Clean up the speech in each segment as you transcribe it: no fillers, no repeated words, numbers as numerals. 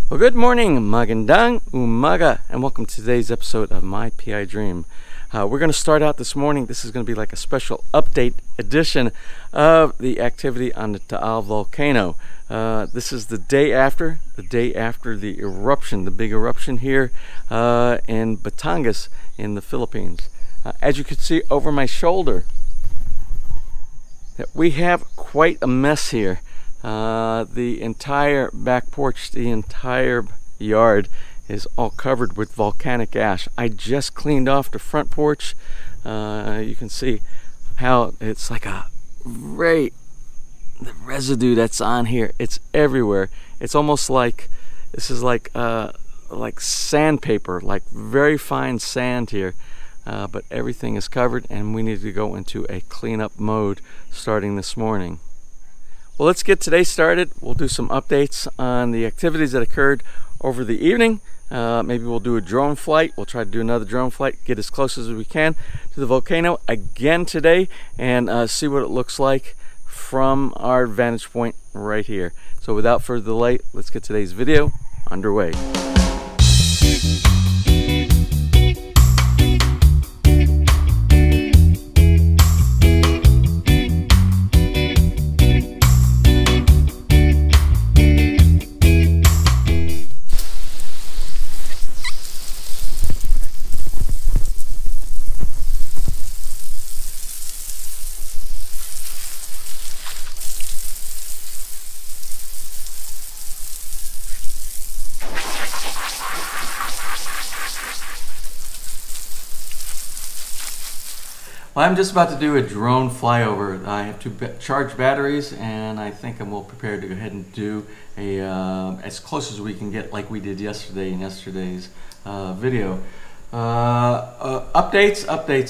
Well, good morning, magandang umaga, and welcome to today's episode of My PI Dream. We're going to start out this morning. This is going to be like a special update edition of the activity on the TAAL volcano. This is the day after the eruption, the big eruption here in Batangas in the Philippines. As you can see over my shoulder, that we have quite a mess here. The entire back porch, the entire yard is all covered with volcanic ash. I just cleaned off the front porch. You can see how it's like the residue that's on here. It's everywhere. It's almost like this is like sandpaper, like very fine sand here. But everything is covered, and we need to go into a cleanup mode starting this morning. Well, let's get today started. We'll do some updates on the activities that occurred over the evening. Maybe we'll do a drone flight. We'll try to do another drone flight, get as close as we can to the volcano again today, and see what it looks like from our vantage point right here. So without further delay, let's get today's video underway. Well, I'm just about to do a drone flyover. I have to charge batteries, and I think I'm well prepared to go ahead and do a as close as we can get, like we did yesterday in yesterday's video. Updates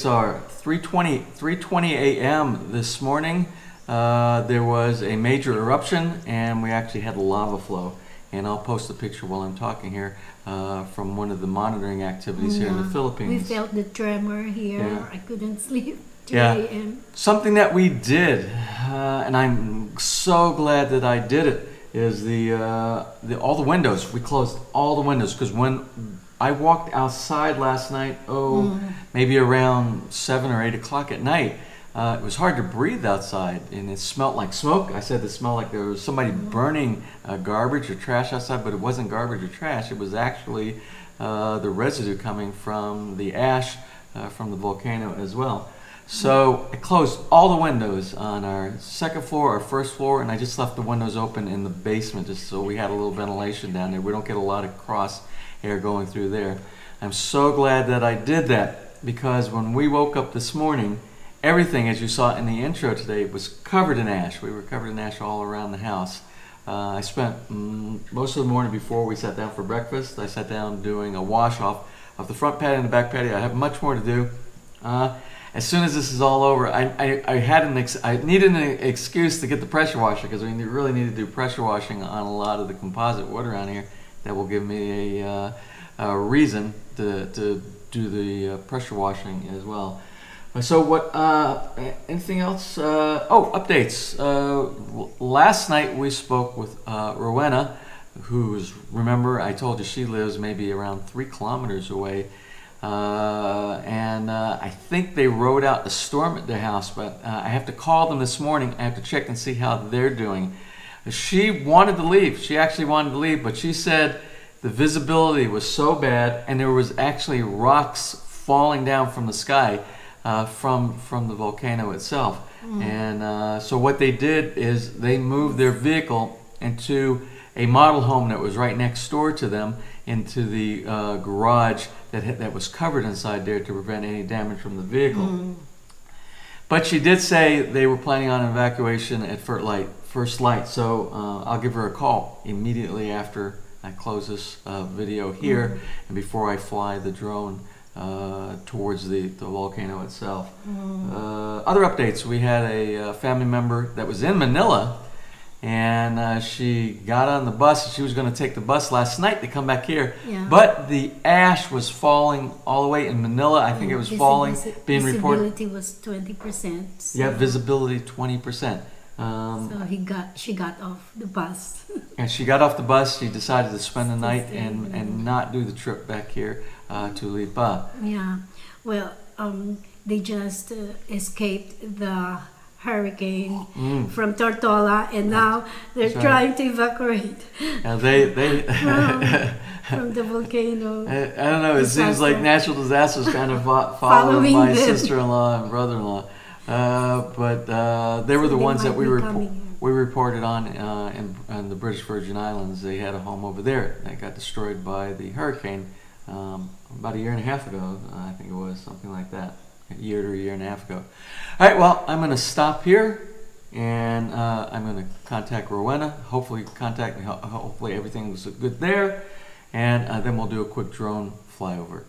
are 3:20 a.m. this morning. There was a major eruption, and we actually had lava flow. And I'll post a picture while I'm talking here from one of the monitoring activities here in the Philippines. We felt the tremor here. Yeah. I couldn't sleep. 2 a.m. Something that we did, and I'm so glad that I did it, is all the windows. We closed all the windows, because when I walked outside last night, maybe around 7 or 8 o'clock at night, it was hard to breathe outside, and it smelled like smoke. I said it smelled like there was somebody burning garbage or trash outside, but it wasn't garbage or trash. It was actually the residue coming from the ash from the volcano as well. So I closed all the windows on our second floor, our first floor, and I just left the windows open in the basement just so we had a little ventilation down there. We don't get a lot of cross air going through there. I'm so glad that I did that, because when we woke up this morning, everything, as you saw in the intro today, was covered in ash. We were covered in ash all around the house. I spent most of the morning before we sat down for breakfast. I sat down doing a wash off of the front patio and the back patio. I have much more to do. As soon as this is all over, I needed an excuse to get the pressure washer, because we really need to do pressure washing on a lot of the composite wood around here. That will give me a reason to do the pressure washing as well. So what, anything else? Updates. Last night we spoke with Rowena, who's, remember I told you she lives maybe around 3 kilometers away. I think they rode out a storm at their house, but I have to call them this morning. I have to check and see how they're doing. She wanted to leave. She actually wanted to leave, but she said the visibility was so bad, and there was actually rocks falling down from the sky. From the volcano itself. And so what they did is they moved their vehicle into a model home that was right next door to them, into the garage that was covered inside there to prevent any damage from the vehicle. But she did say they were planning on evacuation at first light, so I'll give her a call immediately after I close this video here and before I fly the drone towards the volcano itself. Other updates, we had a family member that was in Manila, and she got on the bus. She was going to take the bus last night to come back here, but the ash was falling all the way in Manila. I think it was falling, being reported. Visibility was 20%. So. Yeah, visibility 20%. So she got off the bus. And she got off the bus. She decided to spend the night and not do the trip back here to Lipa. Yeah. Well, they just escaped the hurricane from Tortola, and now they're trying to evacuate. From the volcano. I don't know. It seems like natural disasters kind of following my sister-in-law and brother-in-law. But they were the ones that we reported on in the British Virgin Islands. They had a home over there that got destroyed by the hurricane about a year and a half ago. I think it was something like that, a year and a half ago. All right, well, I'm going to stop here, and I'm going to contact Rowena. Hopefully everything was good there, and then we'll do a quick drone flyover.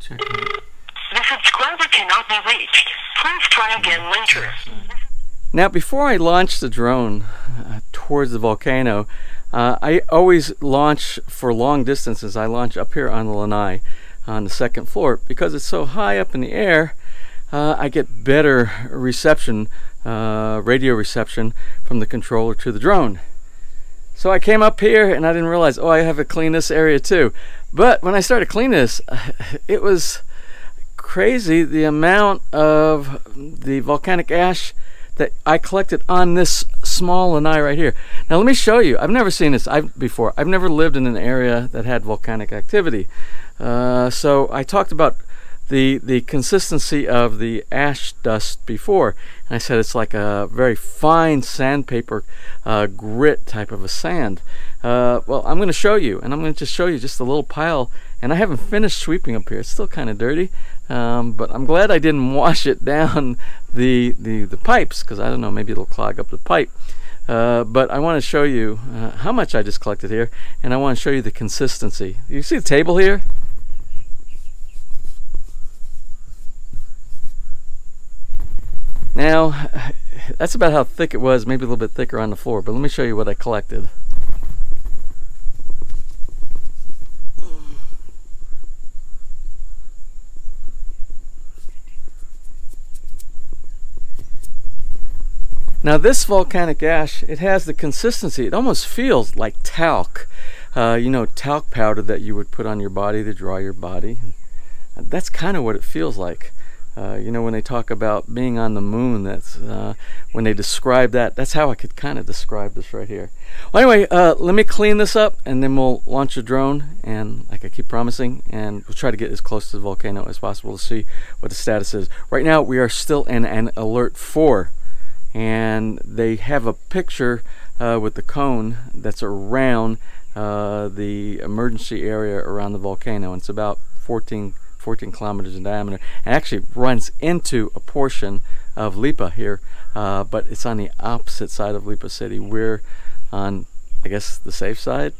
The subscriber cannot be reached. Please try again later. Now, before I launch the drone towards the volcano, I always launch for long distances. I launch up here on the lanai on the second floor. Because it's so high up in the air, I get better reception, radio reception from the controller to the drone. So I came up here and I didn't realize, oh, I have to clean this area too. But when I started cleaning this, it was crazy the amount of the volcanic ash that I collected on this small lanai right here. Now let me show you. I've never seen this before. I've never lived in an area that had volcanic activity. So I talked about the consistency of the ash dust before, and I said it's like a very fine sandpaper grit type of a sand. Well, I'm going to show you, and I'm going to just show you just a little pile, and I haven't finished sweeping up here. It's still kind of dirty, but I'm glad I didn't wash it down the pipes, because I don't know, maybe it'll clog up the pipe. But I want to show you how much I just collected here, and I want to show you the consistency. You see the table here? Now, that's about how thick it was, maybe a little bit thicker on the floor, but let me show you what I collected. Now this volcanic ash, it has the consistency, it almost feels like talc. You know, talc powder that you would put on your body to dry your body. That's kind of what it feels like. You know, when they talk about being on the moon, that's when they describe that, that's how I could kind of describe this right here. Well, anyway, let me clean this up, and then we'll launch a drone, and like I keep promising, and we'll try to get as close to the volcano as possible to see what the status is. Right now, we are still in an alert 4, and they have a picture with the cone that's around the emergency area around the volcano, and it's about 14 kilometers in diameter, and actually runs into a portion of Lipa here, but it's on the opposite side of Lipa City. We're on, I guess, the safe side.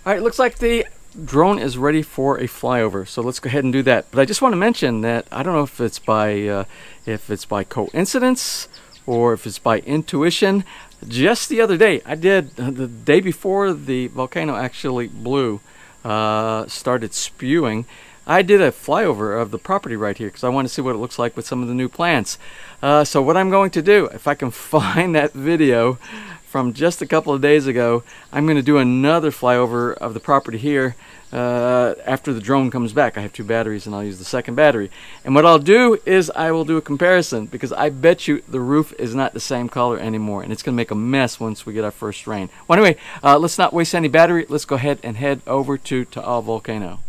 All right, looks like the drone is ready for a flyover, so let's go ahead and do that. But I just want to mention that I don't know if it's by coincidence or if it's by intuition. Just the other day, the day before the volcano actually blew, started spewing, I did a flyover of the property right here because I want to see what it looks like with some of the new plants. So what I'm going to do, if I can find that video from just a couple of days ago, I'm going to do another flyover of the property here after the drone comes back. I have 2 batteries and I'll use the second battery. And what I'll do is I will do a comparison, because I bet you the roof is not the same color anymore, and it's going to make a mess once we get our first rain. Well, anyway, let's not waste any battery. Let's go ahead and head over to TAAL Volcano.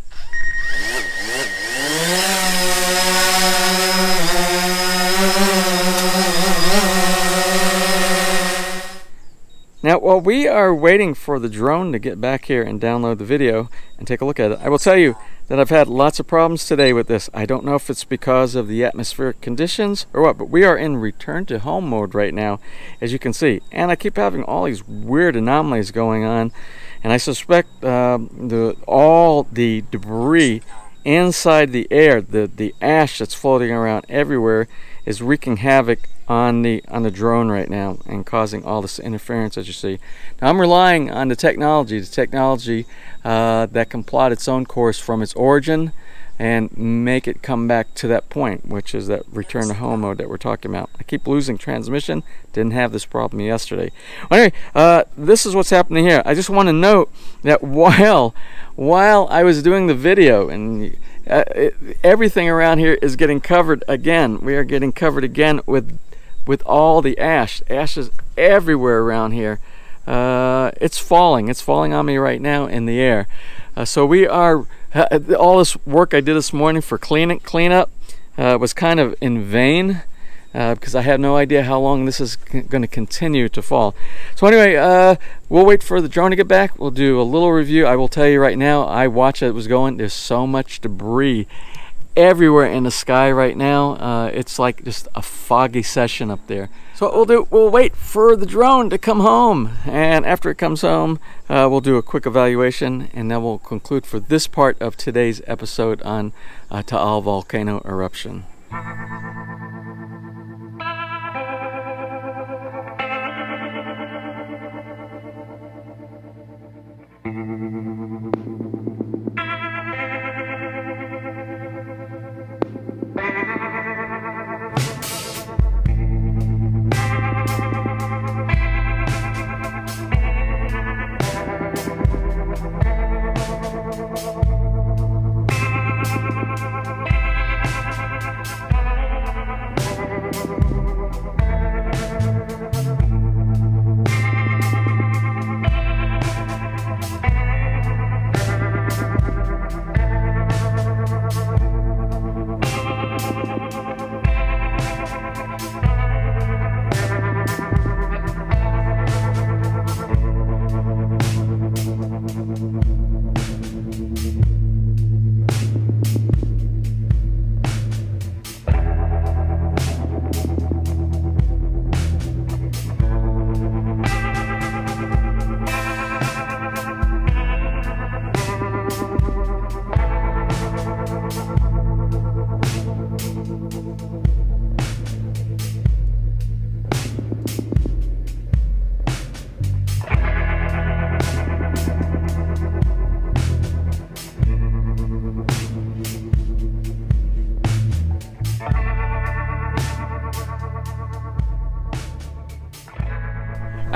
Now, while we are waiting for the drone to get back here and download the video and take a look at it, I will tell you that I've had lots of problems today with this. I don't know if it's because of the atmospheric conditions or what, but we are in return to home mode right now, as you can see. And I keep having all these weird anomalies going on, and I suspect all the debris inside the air, the ash that's floating around everywhere, is wreaking havoc on the drone right now and causing all this interference as you see. Now I'm relying on the technology that can plot its own course from its origin and make it come back to that point, which is that return to home mode that we're talking about. I keep losing transmission. Didn't have this problem yesterday. Anyway, this is what's happening here. I just want to note that while I was doing the video, and everything around here is getting covered again. We are getting covered again with all the ash. Ash is everywhere around here. It's falling. It's falling on me right now in the air. So we are. All this work I did this morning for cleanup was kind of in vain because I have no idea how long this is going to continue to fall. So anyway, we'll wait for the drone to get back. We'll do a little review. I will tell you right now, I watched it was going. There's so much debris everywhere in the sky right now. It's like just a foggy session up there. So what we'll do, we'll wait for the drone to come home, and after it comes home, we'll do a quick evaluation, and then we'll conclude for this part of today's episode on TAAL volcano eruption.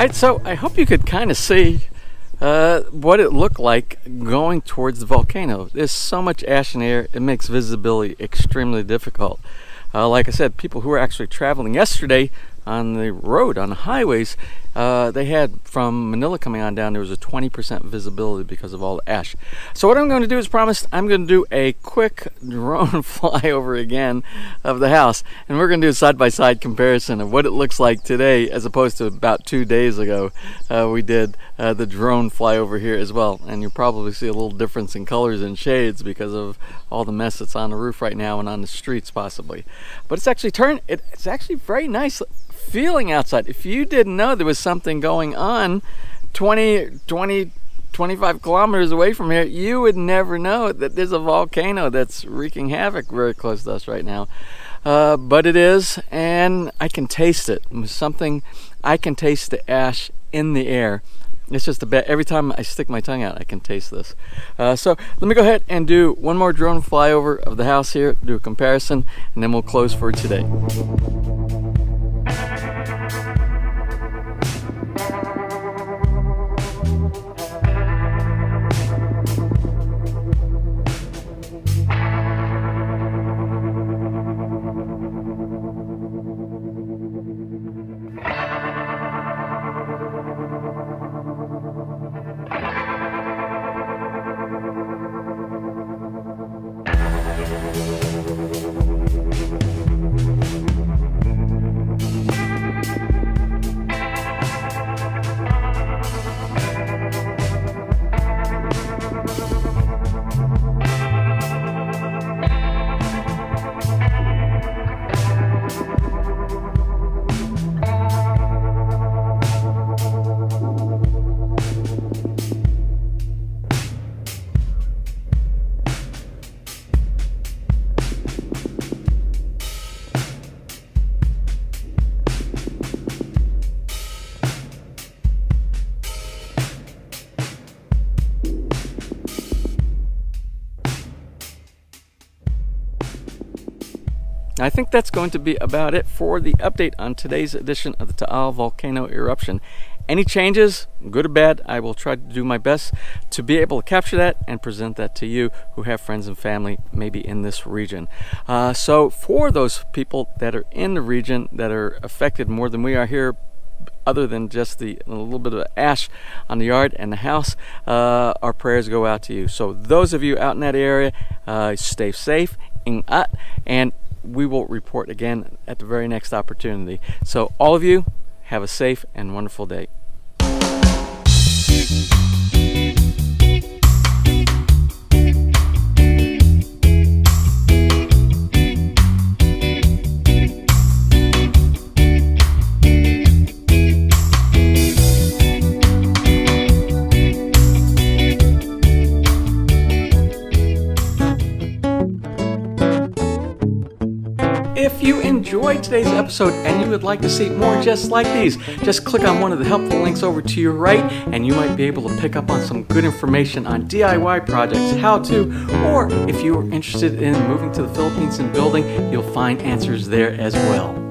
Alright, so I hope you could kind of see what it looked like going towards the volcano. There's so much ash in the air, it makes visibility extremely difficult. Like I said, people who were actually traveling yesterday on the road, on the highways, they had from Manila coming on down, there was a 20% visibility because of all the ash. So what I'm going to do is promise I'm going to do a quick drone flyover again of the house, and we're going to do a side-by-side comparison of what it looks like today as opposed to about 2 days ago. We did the drone flyover here as well, and you'll probably see a little difference in colors and shades because of all the mess that's on the roof right now and on the streets possibly. But it's actually it's actually very nice feeling outside. If you didn't know there was something going on 25 kilometers away from here, you would never know that there's a volcano that's wreaking havoc very close to us right now. But it is, and I can taste it. I can taste the ash in the air. It's just every time I stick my tongue out, I can taste this. So let me go ahead and do one more drone flyover of the house here, do a comparison, and then we'll close for today. I think that's going to be about it for the update on today's edition of the TAAL Volcano Eruption. Any changes, good or bad, I will try to do my best to be able to capture that and present that to you who have friends and family maybe in this region. So for those people that are in the region that are affected more than we are here, other than just a little bit of ash on the yard and the house, our prayers go out to you. So those of you out in that area, stay safe, and we will report again at the very next opportunity. So all of you, have a safe and wonderful day. If you enjoyed today's episode and you would like to see more just like these, just click on one of the helpful links over to your right and you might be able to pick up on some good information on DIY projects, how to, or if you are interested in moving to the Philippines and building, you'll find answers there as well.